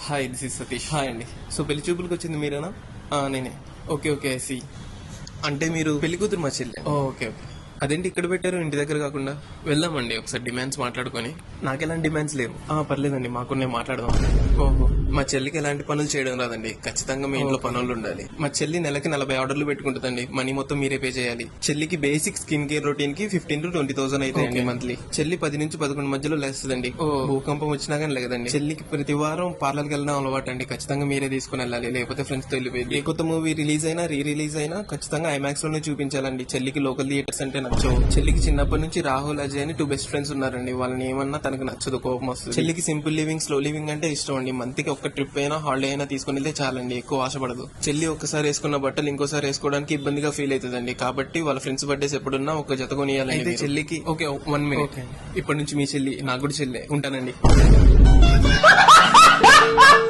Hi, this is Satish. Hi అండి. So పెళ్లి చూపులకు వచ్చింది మీరేనా? నేనే. Okay okay, I see. అంటే మీరు పెళ్లి కూతురు మా చెల్లి. Okay okay. అదేంటి ఇక్కడ పెట్టారు ఇంటి దగ్గర కాకుండా? వెళ్దామండి ఒకసారి డిమాండ్స్ మాట్లాడుకొని. నాకు ఎలాంటి డిమాండ్స్ లేవు. పర్లేదండి, మాకు మాట్లాడదాం. ఓహో, మా చెల్లికి ఎలాంటి పనులు చేయడం రాదండి. ఖచ్చితంగా మీ ఇంట్లో పనులు ఉండాలి. మా చెల్లి నెలకి 40 ఆర్డర్లు పెట్టుకుంటుందండి. మనీ మొత్తం మీరే పే చేయాలి. చెల్లికి బేసిక్ స్కిన్ కేర్ రొటీన్ కి 15,000 to 20,000 అవుతాయండి మంత్లీ. చెల్లి 10 నుంచి 11 మధ్యలో లేస్తుందండి. భూకంపం వచ్చినా కానీ లేదండి. చెల్లికి ప్రతి వారం పార్లర్కి వెళ్ళడం అలవాటు అండి. ఖచ్చితంగా మీరే తీసుకుని వెళ్ళాలి, లేకపోతే ఫ్రెండ్స్ తో వెళ్ళిపోయింది. ఏ కొత్త మూవీ రిలీజ్ అయినా రీ రిలీజ్ అయినా ఖచ్చితంగా ఐమాక్స్ లోనే చూపించాలండి. చెల్లికి లోకల్ థియేటర్స్ అంటే నచ్చవు. చెల్లికి చిన్నప్పటి నుంచి రాహుల్, అజయ్ అని 2 బెస్ట్ ఫ్రెండ్స్ ఉన్నారండి. వాళ్ళని ఏమన్నా తనకు నచ్చదు, కోపం వస్తుంది. చెల్లికి సింపుల్ లివింగ్, స్లో లివింగ్ అంటే ఇష్టం అండి. మంత్ కి ఒక ట్రిప్ అయినా హాలిడే అయినా తీసుకుని వెళ్తే చాలండి, ఎక్కువ ఆశపడదు. చెల్లి ఒక్కసారి వేసుకున్న బట్టలు ఇంకోసారి వేసుకోవడానికి ఇబ్బందిగా ఫీల్ అవుతుందండి. కాబట్టి వాళ్ళ ఫ్రెండ్స్ బర్త్డేస్ ఎప్పుడున్నా ఒక జత కొనియాలండి చెల్లికి. Okay, 1 minute. ఇప్పటి నుంచి మీ చెల్లి నాకు కూడా చెల్లె. ఉంటానండి.